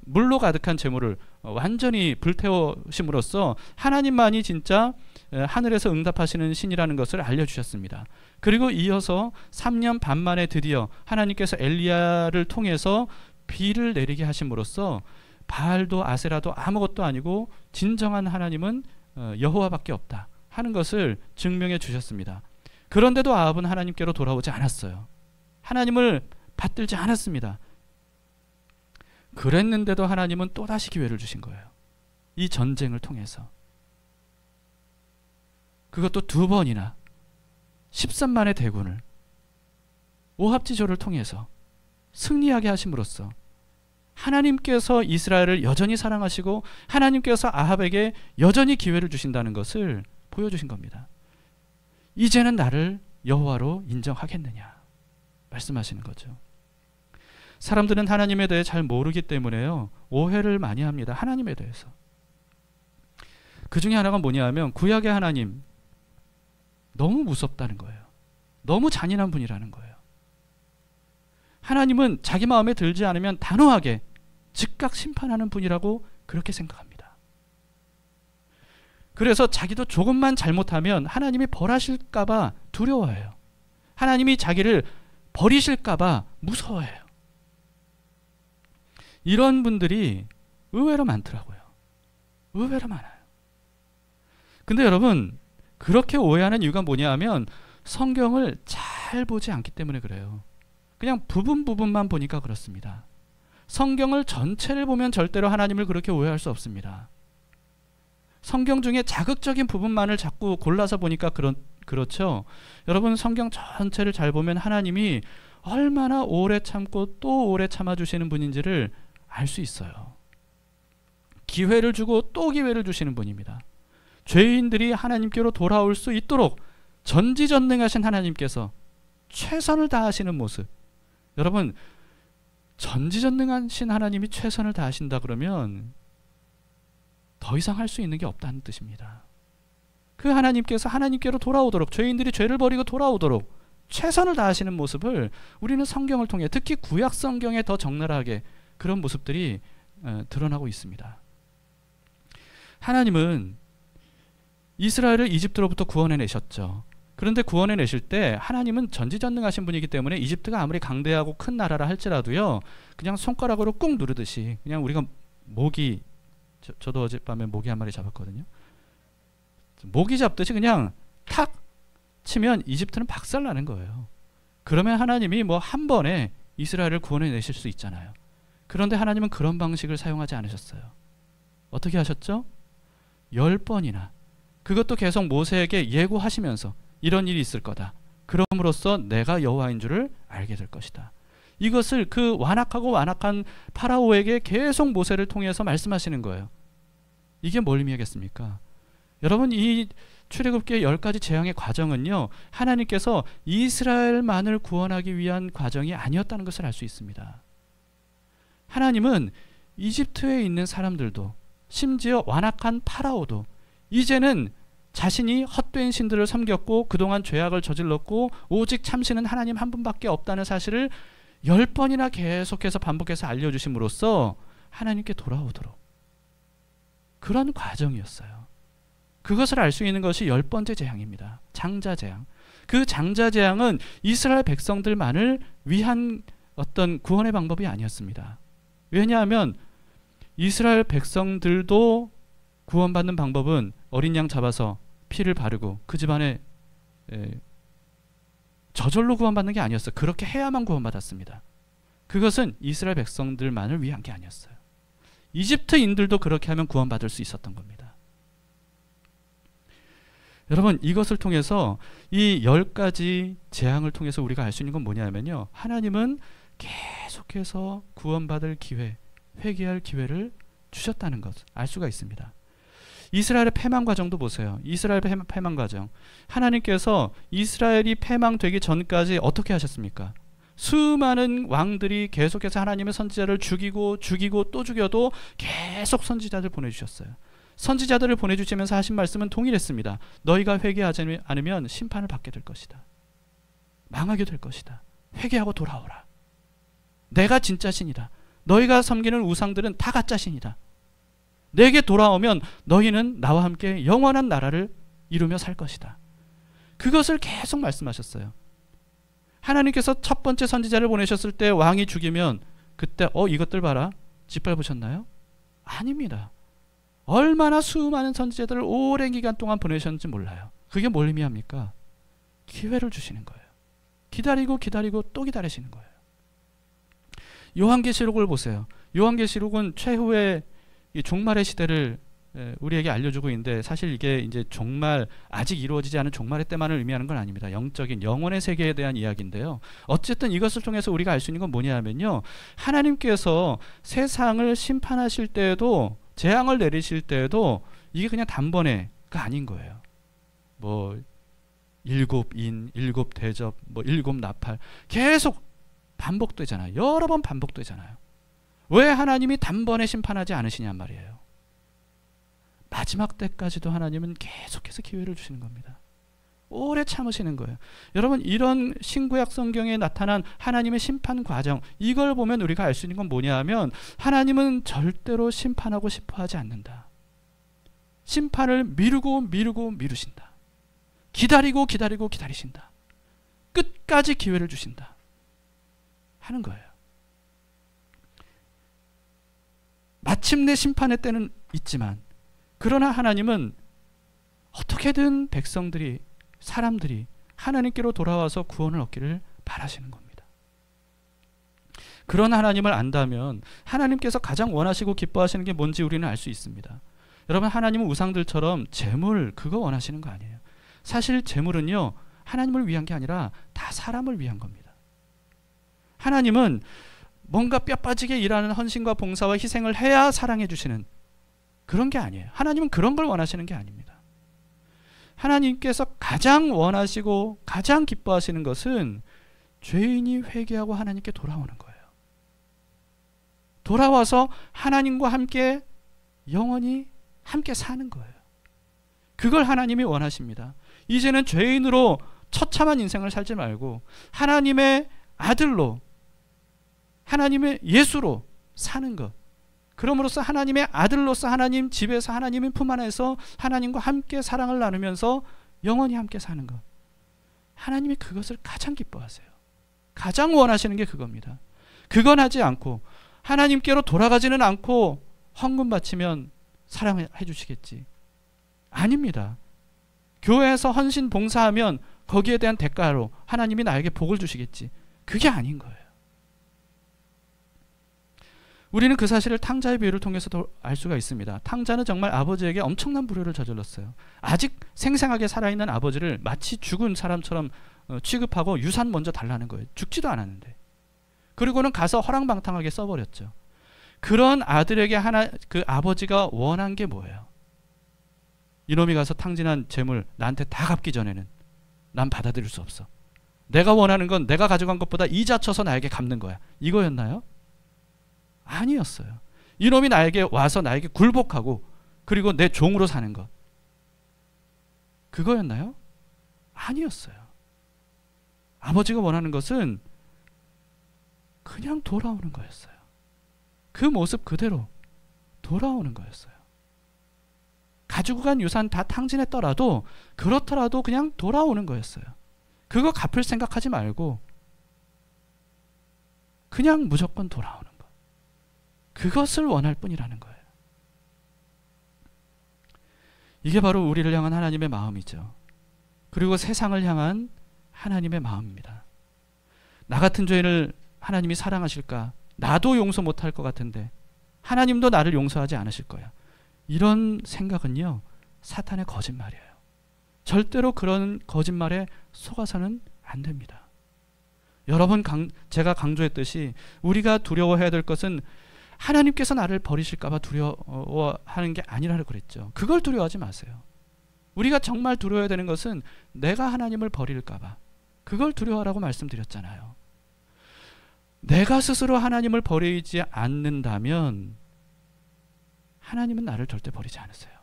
물로 가득한 재물을 완전히 불태우심으로써 하나님만이 진짜 하늘에서 응답하시는 신이라는 것을 알려주셨습니다. 그리고 이어서 3년 반 만에 드디어 하나님께서 엘리야를 통해서 비를 내리게 하심으로써 바알도 아세라도 아무것도 아니고 진정한 하나님은 여호와밖에 없다 하는 것을 증명해 주셨습니다. 그런데도 아합은 하나님께로 돌아오지 않았어요. 하나님을 받들지 않았습니다. 그랬는데도 하나님은 또다시 기회를 주신 거예요. 이 전쟁을 통해서. 그것도 2번이나 13만의 대군을 오합지졸을 통해서 승리하게 하심으로써 하나님께서 이스라엘을 여전히 사랑하시고 하나님께서 아합에게 여전히 기회를 주신다는 것을 보여주신 겁니다. 이제는 나를 여호와로 인정하겠느냐 말씀하시는 거죠. 사람들은 하나님에 대해 잘 모르기 때문에요, 오해를 많이 합니다. 하나님에 대해서. 그 중에 하나가 뭐냐면 구약의 하나님 너무 무섭다는 거예요. 너무 잔인한 분이라는 거예요. 하나님은 자기 마음에 들지 않으면 단호하게 즉각 심판하는 분이라고 그렇게 생각합니다. 그래서 자기도 조금만 잘못하면 하나님이 벌하실까 봐 두려워해요. 하나님이 자기를 버리실까 봐 무서워해요. 이런 분들이 의외로 많더라고요. 의외로 많아요. 근데 여러분, 그렇게 오해하는 이유가 뭐냐 하면 성경을 잘 보지 않기 때문에 그래요. 그냥 부분만 보니까 그렇습니다. 성경을 전체를 보면 절대로 하나님을 그렇게 오해할 수 없습니다. 성경 중에 자극적인 부분만을 자꾸 골라서 보니까 그렇죠. 여러분, 성경 전체를 잘 보면 하나님이 얼마나 오래 참고 또 오래 참아주시는 분인지를 알 수 있어요. 기회를 주고 또 기회를 주시는 분입니다. 죄인들이 하나님께로 돌아올 수 있도록 전지전능하신 하나님께서 최선을 다하시는 모습. 여러분, 전지전능하신 하나님이 최선을 다하신다 그러면 더 이상 할 수 있는 게 없다는 뜻입니다. 그 하나님께서 하나님께로 돌아오도록, 죄인들이 죄를 버리고 돌아오도록 최선을 다하시는 모습을 우리는 성경을 통해, 특히 구약 성경에 더 적나라하게 그런 모습들이 드러나고 있습니다. 하나님은 이스라엘을 이집트로부터 구원해내셨죠. 그런데 구원해내실 때 하나님은 전지전능하신 분이기 때문에 이집트가 아무리 강대하고 큰 나라라 할지라도요, 그냥 손가락으로 꾹 누르듯이, 그냥 우리가 모기, 저도 어젯밤에 모기 한 마리 잡았거든요. 모기 잡듯이 그냥 탁 치면 이집트는 박살나는 거예요. 그러면 하나님이 뭐 한 번에 이스라엘을 구원해내실 수 있잖아요. 그런데 하나님은 그런 방식을 사용하지 않으셨어요. 어떻게 하셨죠? 10번이나. 그것도 계속 모세에게 예고하시면서 이런 일이 있을 거다. 그럼으로써 내가 여호와인 줄을 알게 될 것이다. 이것을 그 완악하고 완악한 파라오에게 계속 모세를 통해서 말씀하시는 거예요. 이게 뭘 의미하겠습니까? 여러분, 이 출애굽기의 10가지 재앙의 과정은요, 하나님께서 이스라엘만을 구원하기 위한 과정이 아니었다는 것을 알 수 있습니다. 하나님은 이집트에 있는 사람들도, 심지어 완악한 파라오도 이제는 자신이 헛된 신들을 섬겼고 그동안 죄악을 저질렀고 오직 참신은 하나님 한 분밖에 없다는 사실을 10번이나 계속해서 반복해서 알려주심으로써 하나님께 돌아오도록, 그런 과정이었어요. 그것을 알 수 있는 것이 10번째 재앙입니다. 장자재앙. 그 장자재앙은 이스라엘 백성들만을 위한 어떤 구원의 방법이 아니었습니다. 왜냐하면 이스라엘 백성들도 구원받는 방법은 어린 양 잡아서 피를 바르고 그 집안에 저절로 구원받는 게 아니었어요. 그렇게 해야만 구원받았습니다. 그것은 이스라엘 백성들만을 위한 게 아니었어요. 이집트인들도 그렇게 하면 구원받을 수 있었던 겁니다. 여러분, 이것을 통해서 이 10가지 재앙을 통해서 우리가 알 수 있는 건 뭐냐면요, 하나님은 계속해서 구원받을 기회, 회개할 기회를 주셨다는 것을 알 수가 있습니다. 이스라엘의 패망 과정도 보세요. 이스라엘 패망 과정. 하나님께서 이스라엘이 패망되기 전까지 어떻게 하셨습니까? 수많은 왕들이 계속해서 하나님의 선지자를 죽이고 또 죽여도 계속 선지자들 보내주셨어요. 선지자들을 보내주시면서 하신 말씀은 동일했습니다. 너희가 회개하지 않으면 심판을 받게 될 것이다. 망하게 될 것이다. 회개하고 돌아오라. 내가 진짜 신이다. 너희가 섬기는 우상들은 다 가짜 신이다. 내게 돌아오면 너희는 나와 함께 영원한 나라를 이루며 살 것이다. 그것을 계속 말씀하셨어요. 하나님께서 첫 번째 선지자를 보내셨을 때 왕이 죽이면 그때 이것들 봐라 짓밟으셨나요? 아닙니다. 얼마나 수많은 선지자들을 오랜 기간 동안 보내셨는지 몰라요. 그게 뭘 의미합니까? 기회를 주시는 거예요. 기다리고 또 기다리시는 거예요. 요한계시록을 보세요. 요한계시록은 최후의 이 종말의 시대를 우리에게 알려주고 있는데, 사실 이게 이제 종말, 아직 이루어지지 않은 종말의 때만을 의미하는 건 아닙니다. 영적인 영혼의 세계에 대한 이야기인데요. 어쨌든 이것을 통해서 우리가 알 수 있는 건 뭐냐면요, 하나님께서 세상을 심판하실 때에도, 재앙을 내리실 때에도 이게 그냥 단번에가 아닌 거예요. 뭐 7인, 7대접, 뭐 7나팔 계속 반복되잖아요. 여러 번 반복되잖아요. 왜 하나님이 단번에 심판하지 않으시냔 말이에요. 마지막 때까지도 하나님은 계속해서 기회를 주시는 겁니다. 오래 참으시는 거예요. 여러분, 이런 신구약 성경에 나타난 하나님의 심판 과정, 이걸 보면 우리가 알 수 있는 건 뭐냐 하면, 하나님은 절대로 심판하고 싶어 하지 않는다. 심판을 미루신다. 기다리신다. 끝까지 기회를 주신다 하는 거예요. 마침내 심판의 때는 있지만, 그러나 하나님은 어떻게든 백성들이, 사람들이 하나님께로 돌아와서 구원을 얻기를 바라시는 겁니다. 그런 하나님을 안다면 하나님께서 가장 원하시고 기뻐하시는 게 뭔지 우리는 알 수 있습니다. 여러분, 하나님은 우상들처럼 재물, 그거 원하시는 거 아니에요. 사실 재물은요, 하나님을 위한 게 아니라 다 사람을 위한 겁니다. 하나님은 뭔가 뼈 빠지게 일하는 헌신과 봉사와 희생을 해야 사랑해 주시는 그런 게 아니에요. 하나님은 그런 걸 원하시는 게 아닙니다. 하나님께서 가장 원하시고 가장 기뻐하시는 것은 죄인이 회개하고 하나님께 돌아오는 거예요. 돌아와서 하나님과 함께 영원히 함께 사는 거예요. 그걸 하나님이 원하십니다. 이제는 죄인으로 처참한 인생을 살지 말고 하나님의 아들로, 하나님의 예수로 사는 것. 그럼으로써 하나님의 아들로서 하나님 집에서, 하나님의 품 안에서 하나님과 함께 사랑을 나누면서 영원히 함께 사는 것. 하나님이 그것을 가장 기뻐하세요. 가장 원하시는 게 그겁니다. 그건 하지 않고 하나님께로 돌아가지는 않고 헌금 바치면 사랑해 주시겠지. 아닙니다. 교회에서 헌신 봉사하면 거기에 대한 대가로 하나님이 나에게 복을 주시겠지. 그게 아닌 거예요. 우리는 그 사실을 탕자의 비유를 통해서도 알 수가 있습니다. 탕자는 정말 아버지에게 엄청난 불효를 저질렀어요. 아직 생생하게 살아있는 아버지를 마치 죽은 사람처럼 취급하고 유산 먼저 달라는 거예요. 죽지도 않았는데. 그리고는 가서 허랑방탕하게 써버렸죠. 그런 아들에게 그 아버지가 원한 게 뭐예요? 이놈이 가서 탕진한 재물 나한테 다 갚기 전에는 난 받아들일 수 없어. 내가 원하는 건 내가 가져간 것보다 이자 쳐서 나에게 갚는 거야. 이거였나요? 아니었어요. 이놈이 나에게 와서 나에게 굴복하고 그리고 내 종으로 사는 것. 그거였나요? 아니었어요. 아버지가 원하는 것은 그냥 돌아오는 거였어요. 그 모습 그대로 돌아오는 거였어요. 가지고 간 유산 다 탕진했더라도, 그렇더라도 그냥 돌아오는 거였어요. 그거 갚을 생각하지 말고 그냥 무조건 돌아오는 거. 그것을 원할 뿐이라는 거예요. 이게 바로 우리를 향한 하나님의 마음이죠. 그리고 세상을 향한 하나님의 마음입니다. 나 같은 죄인을 하나님이 사랑하실까? 나도 용서 못할 것 같은데 하나님도 나를 용서하지 않으실 거야. 이런 생각은요, 사탄의 거짓말이에요. 절대로 그런 거짓말에 속아서는 안 됩니다. 여러분, 제가 강조했듯이 우리가 두려워해야 될 것은 하나님께서 나를 버리실까 봐 두려워하는 게 아니라고 그랬죠. 그걸 두려워하지 마세요. 우리가 정말 두려워해야 되는 것은 내가 하나님을 버릴까 봐. 그걸 두려워하라고 말씀드렸잖아요. 내가 스스로 하나님을 버리지 않는다면 하나님은 나를 절대 버리지 않으세요.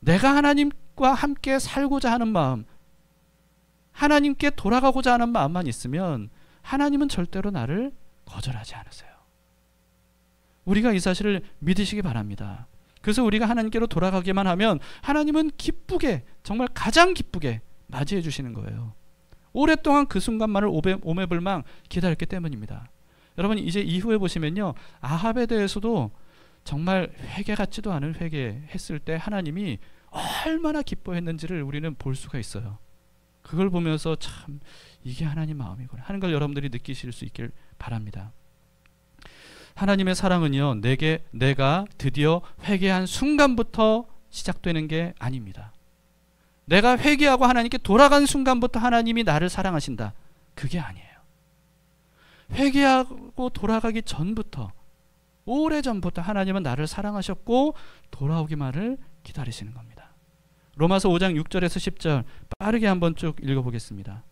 내가 하나님과 함께 살고자 하는 마음, 하나님께 돌아가고자 하는 마음만 있으면 하나님은 절대로 나를 거절하지 않으세요. 우리가 이 사실을 믿으시기 바랍니다. 그래서 우리가 하나님께로 돌아가기만 하면 하나님은 기쁘게, 정말 가장 기쁘게 맞이해 주시는 거예요. 오랫동안 그 순간만을 오매불망 기다렸기 때문입니다. 여러분, 이제 이후에 보시면요, 아합에 대해서도 정말 회개 같지도 않은 회개했을 때 하나님이 얼마나 기뻐했는지를 우리는 볼 수가 있어요. 그걸 보면서 참 이게 하나님 마음이구나 하는 걸 여러분들이 느끼실 수 있길 바랍니다. 하나님의 사랑은요, 내가 드디어 회개한 순간부터 시작되는 게 아닙니다. 내가 회개하고 하나님께 돌아간 순간부터 하나님이 나를 사랑하신다. 그게 아니에요. 회개하고 돌아가기 전부터, 오래전부터 하나님은 나를 사랑하셨고 돌아오기만을 기다리시는 겁니다. 로마서 5장 6절에서 10절 빠르게 한번 쭉 읽어보겠습니다.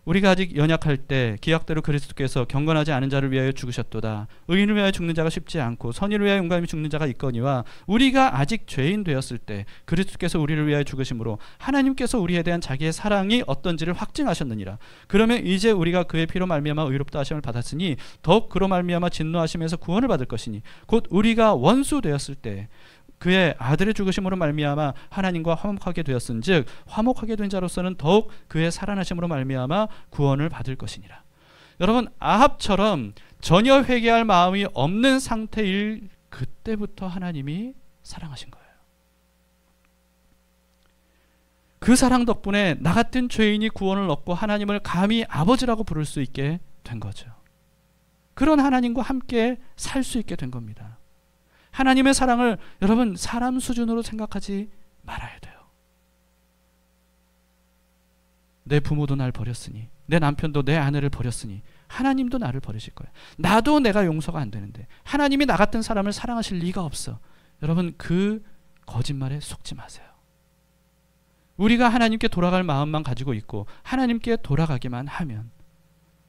우리가 아직 연약할 때 기약대로 그리스도께서 경건하지 않은 자를 위하여 죽으셨도다. 의인을 위하여 죽는 자가 쉽지 않고 선의를 위하여 용감히 죽는 자가 있거니와 우리가 아직 죄인 되었을 때 그리스도께서 우리를 위하여 죽으심으로 하나님께서 우리에 대한 자기의 사랑이 어떤지를 확증하셨느니라. 그러면 이제 우리가 그의 피로 말미암아 의롭다 하심을 받았으니 더욱 그로 말미암아 진노하심에서 구원을 받을 것이니 곧 우리가 원수 되었을 때 그의 아들의 죽으심으로 말미암아 하나님과 화목하게 되었은즉 화목하게 된 자로서는 더욱 그의 살아나심으로 말미암아 구원을 받을 것이니라. 여러분, 아합처럼 전혀 회개할 마음이 없는 상태일 그때부터 하나님이 사랑하신 거예요. 그 사랑 덕분에 나 같은 죄인이 구원을 얻고 하나님을 감히 아버지라고 부를 수 있게 된 거죠. 그런 하나님과 함께 살 수 있게 된 겁니다. 하나님의 사랑을 여러분 사람 수준으로 생각하지 말아야 돼요. 내 부모도 날 버렸으니, 내 남편도 내 아내를 버렸으니 하나님도 나를 버리실 거예요. 나도 내가 용서가 안 되는데 하나님이 나 같은 사람을 사랑하실 리가 없어. 여러분, 그 거짓말에 속지 마세요. 우리가 하나님께 돌아갈 마음만 가지고 있고 하나님께 돌아가기만 하면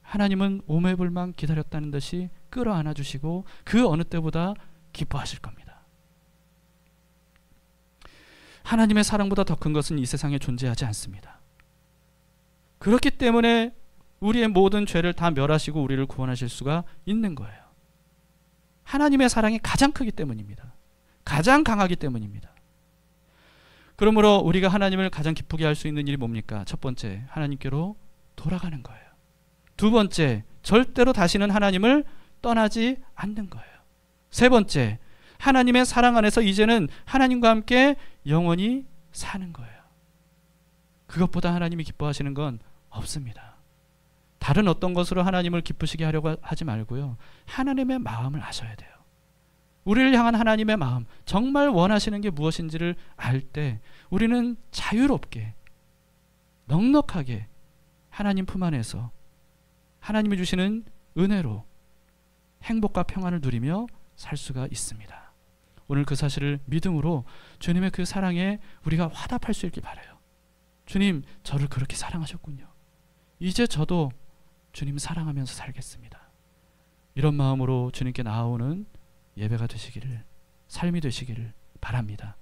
하나님은 오매불망 기다렸다는 듯이 끌어안아 주시고 그 어느 때보다 기뻐하실 겁니다. 하나님의 사랑보다 더 큰 것은 이 세상에 존재하지 않습니다. 그렇기 때문에 우리의 모든 죄를 다 멸하시고 우리를 구원하실 수가 있는 거예요. 하나님의 사랑이 가장 크기 때문입니다. 가장 강하기 때문입니다. 그러므로 우리가 하나님을 가장 기쁘게 할 수 있는 일이 뭡니까? 첫 번째, 하나님께로 돌아가는 거예요. 두 번째, 절대로 다시는 하나님을 떠나지 않는 거예요. 세 번째, 하나님의 사랑 안에서 이제는 하나님과 함께 영원히 사는 거예요. 그것보다 하나님이 기뻐하시는 건 없습니다. 다른 어떤 것으로 하나님을 기쁘시게 하려고 하지 말고요, 하나님의 마음을 아셔야 돼요. 우리를 향한 하나님의 마음, 정말 원하시는 게 무엇인지를 알 때 우리는 자유롭게 넉넉하게 하나님 품 안에서 하나님이 주시는 은혜로 행복과 평안을 누리며 살 수가 있습니다. 오늘 그 사실을 믿음으로 주님의 그 사랑에 우리가 화답할 수 있길 바라요. 주님, 저를 그렇게 사랑하셨군요. 이제 저도 주님 사랑하면서 살겠습니다. 이런 마음으로 주님께 나아오는 예배가 되시기를, 삶이 되시기를 바랍니다.